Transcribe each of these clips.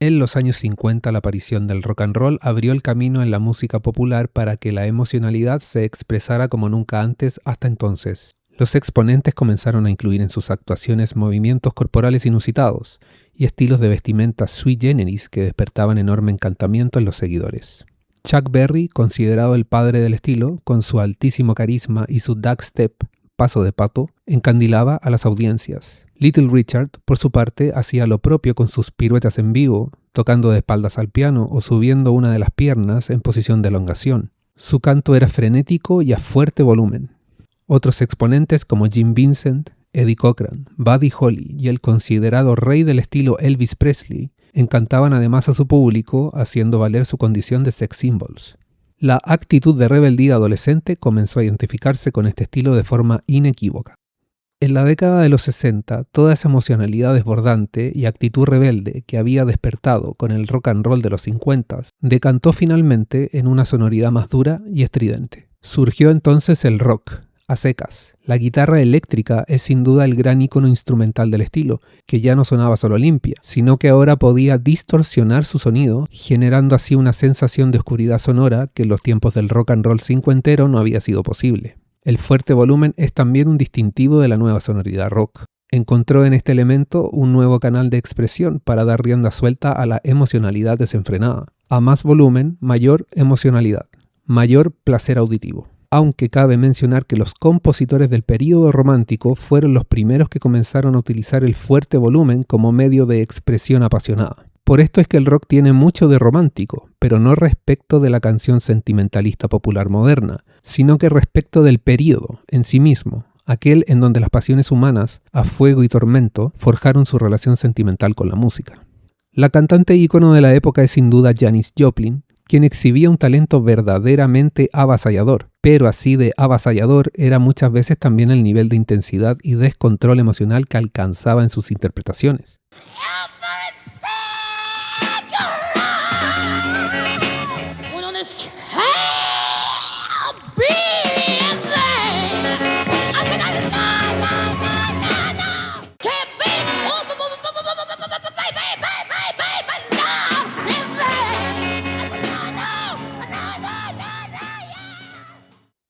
En los años 50, la aparición del rock and roll abrió el camino en la música popular para que la emocionalidad se expresara como nunca antes hasta entonces. Los exponentes comenzaron a incluir en sus actuaciones movimientos corporales inusitados y estilos de vestimenta sui generis que despertaban enorme encantamiento en los seguidores. Chuck Berry, considerado el padre del estilo, con su altísimo carisma y su dubstep, paso de pato, encandilaba a las audiencias. Little Richard, por su parte, hacía lo propio con sus piruetas en vivo, tocando de espaldas al piano o subiendo una de las piernas en posición de elongación. Su canto era frenético y a fuerte volumen. Otros exponentes como Jim Vincent, Eddie Cochran, Buddy Holly y el considerado rey del estilo Elvis Presley encantaban además a su público, haciendo valer su condición de sex symbols. La actitud de rebeldía adolescente comenzó a identificarse con este estilo de forma inequívoca. En la década de los 60, toda esa emocionalidad desbordante y actitud rebelde que había despertado con el rock and roll de los 50 decantó finalmente en una sonoridad más dura y estridente. Surgió entonces el rock, a secas. La guitarra eléctrica es sin duda el gran ícono instrumental del estilo, que ya no sonaba solo limpia, sino que ahora podía distorsionar su sonido, generando así una sensación de oscuridad sonora que en los tiempos del rock and roll cincuentero no había sido posible. El fuerte volumen es también un distintivo de la nueva sonoridad rock. Encontró en este elemento un nuevo canal de expresión para dar rienda suelta a la emocionalidad desenfrenada. A más volumen, mayor emocionalidad, mayor placer auditivo. Aunque cabe mencionar que los compositores del período romántico fueron los primeros que comenzaron a utilizar el fuerte volumen como medio de expresión apasionada. Por esto es que el rock tiene mucho de romántico, pero no respecto de la canción sentimentalista popular moderna, sino que respecto del período en sí mismo, aquel en donde las pasiones humanas, a fuego y tormento, forjaron su relación sentimental con la música. La cantante ícono de la época es sin duda Janis Joplin, quien exhibía un talento verdaderamente avasallador, pero así de avasallador era muchas veces también el nivel de intensidad y descontrol emocional que alcanzaba en sus interpretaciones.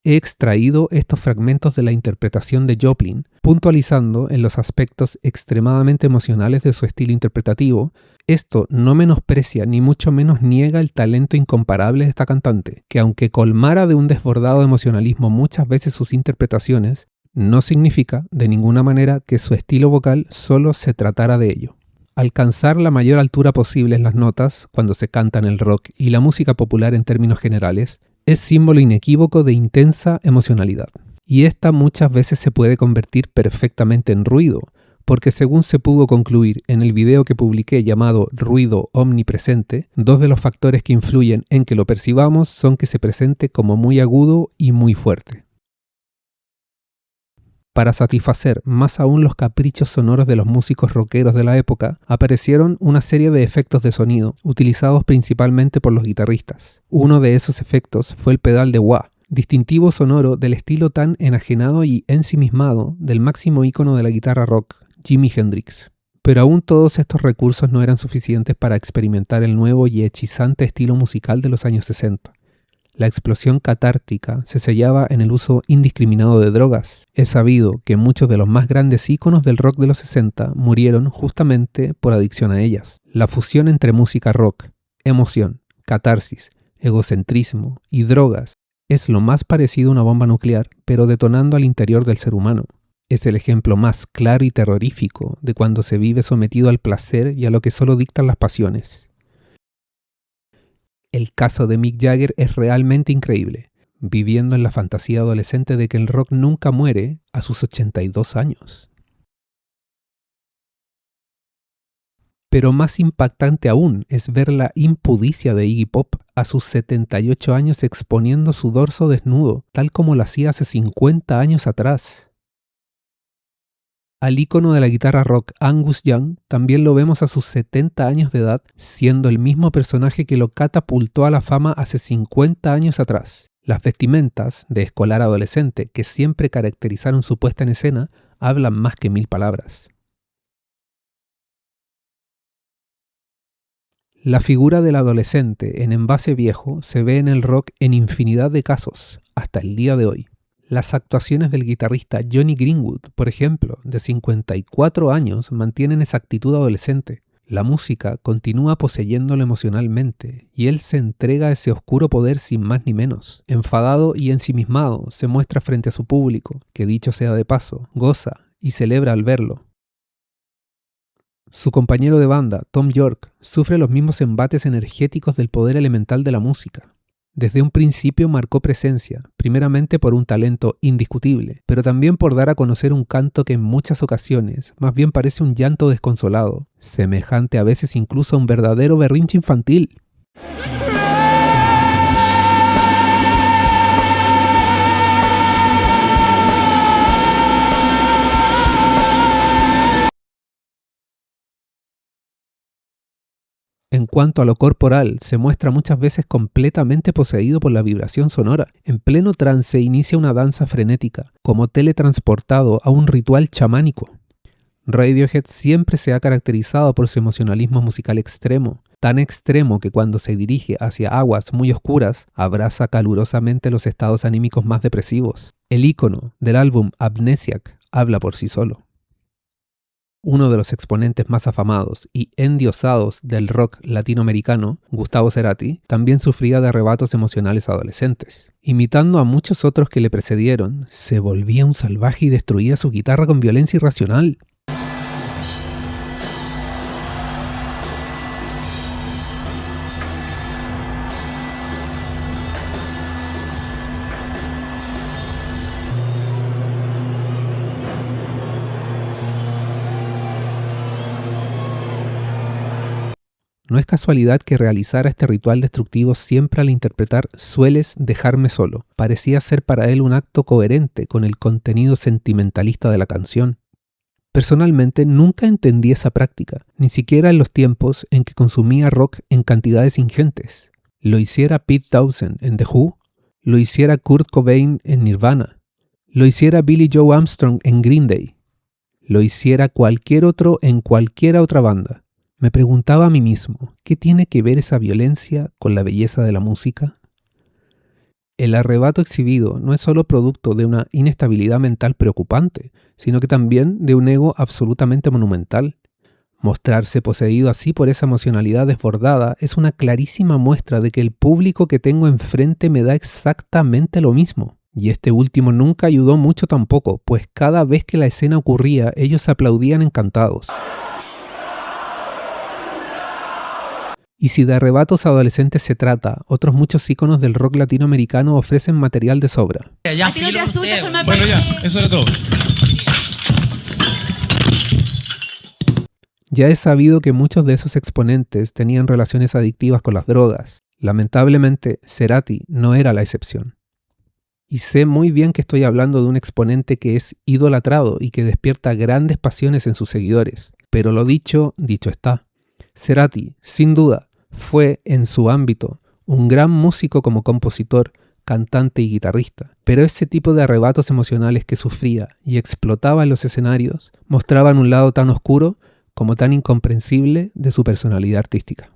He extraído estos fragmentos de la interpretación de Joplin, puntualizando en los aspectos extremadamente emocionales de su estilo interpretativo. Esto no menosprecia ni mucho menos niega el talento incomparable de esta cantante, que aunque colmara de un desbordado emocionalismo muchas veces sus interpretaciones, no significa de ninguna manera que su estilo vocal solo se tratara de ello. Alcanzar la mayor altura posible en las notas cuando se canta en el rock y la música popular en términos generales es símbolo inequívoco de intensa emocionalidad. Y esta muchas veces se puede convertir perfectamente en ruido, porque según se pudo concluir en el video que publiqué llamado Ruido Omnipresente, dos de los factores que influyen en que lo percibamos son que se presente como muy agudo y muy fuerte. Para satisfacer más aún los caprichos sonoros de los músicos rockeros de la época, aparecieron una serie de efectos de sonido, utilizados principalmente por los guitarristas. Uno de esos efectos fue el pedal de wah, distintivo sonoro del estilo tan enajenado y ensimismado del máximo ícono de la guitarra rock, Jimi Hendrix. Pero aún todos estos recursos no eran suficientes para experimentar el nuevo y hechizante estilo musical de los años 60. La explosión catártica se sellaba en el uso indiscriminado de drogas. Es sabido que muchos de los más grandes íconos del rock de los 60 murieron justamente por adicción a ellas. La fusión entre música rock, emoción, catarsis, egocentrismo y drogas es lo más parecido a una bomba nuclear, pero detonando al interior del ser humano. Es el ejemplo más claro y terrorífico de cuando se vive sometido al placer y a lo que solo dictan las pasiones. El caso de Mick Jagger es realmente increíble, viviendo en la fantasía adolescente de que el rock nunca muere a sus 82 años. Pero más impactante aún es ver la impudicia de Iggy Pop a sus 78 años exponiendo su dorso desnudo, tal como lo hacía hace 50 años atrás. Al ícono de la guitarra rock Angus Young también lo vemos a sus 70 años de edad, siendo el mismo personaje que lo catapultó a la fama hace 50 años atrás. Las vestimentas de escolar adolescente que siempre caracterizaron su puesta en escena hablan más que 1000 palabras. La figura del adolescente en envase viejo se ve en el rock en infinidad de casos, hasta el día de hoy. Las actuaciones del guitarrista Jonny Greenwood, por ejemplo, de 54 años, mantienen esa actitud adolescente. La música continúa poseyéndolo emocionalmente y él se entrega a ese oscuro poder sin más ni menos. Enfadado y ensimismado, se muestra frente a su público, que dicho sea de paso, goza y celebra al verlo. Su compañero de banda, Thom Yorke, sufre los mismos embates energéticos del poder elemental de la música. Desde un principio marcó presencia, primeramente por un talento indiscutible, pero también por dar a conocer un canto que en muchas ocasiones más bien parece un llanto desconsolado, semejante a veces incluso a un verdadero berrinche infantil. En cuanto a lo corporal, se muestra muchas veces completamente poseído por la vibración sonora. En pleno trance inicia una danza frenética, como teletransportado a un ritual chamánico. Radiohead siempre se ha caracterizado por su emocionalismo musical extremo, tan extremo que cuando se dirige hacia aguas muy oscuras, abraza calurosamente los estados anímicos más depresivos. El ícono del álbum Amnesiac habla por sí solo. Uno de los exponentes más afamados y endiosados del rock latinoamericano, Gustavo Cerati, también sufría de arrebatos emocionales adolescentes. Imitando a muchos otros que le precedieron, se volvía un salvaje y destruía su guitarra con violencia irracional. No es casualidad que realizara este ritual destructivo siempre al interpretar Sueles dejarme solo. Parecía ser para él un acto coherente con el contenido sentimentalista de la canción. Personalmente nunca entendí esa práctica, ni siquiera en los tiempos en que consumía rock en cantidades ingentes. Lo hiciera Pete Townshend en The Who, lo hiciera Kurt Cobain en Nirvana, lo hiciera Billy Joe Armstrong en Green Day, lo hiciera cualquier otro en cualquiera otra banda. Me preguntaba a mí mismo, ¿qué tiene que ver esa violencia con la belleza de la música? El arrebato exhibido no es solo producto de una inestabilidad mental preocupante, sino que también de un ego absolutamente monumental. Mostrarse poseído así por esa emocionalidad desbordada es una clarísima muestra de que el público que tengo enfrente me da exactamente lo mismo. Y este último nunca ayudó mucho tampoco, pues cada vez que la escena ocurría, ellos aplaudían encantados. Y si de arrebatos adolescentes se trata, otros muchos íconos del rock latinoamericano ofrecen material de sobra. ¿A ti no te asusta formar parte? Bueno, ya, eso era todo. Ya es sabido que muchos de esos exponentes tenían relaciones adictivas con las drogas. Lamentablemente, Cerati no era la excepción. Y sé muy bien que estoy hablando de un exponente que es idolatrado y que despierta grandes pasiones en sus seguidores. Pero lo dicho, dicho está. Cerati, sin duda, fue, en su ámbito, un gran músico como compositor, cantante y guitarrista, pero ese tipo de arrebatos emocionales que sufría y explotaba en los escenarios mostraban un lado tan oscuro como tan incomprensible de su personalidad artística.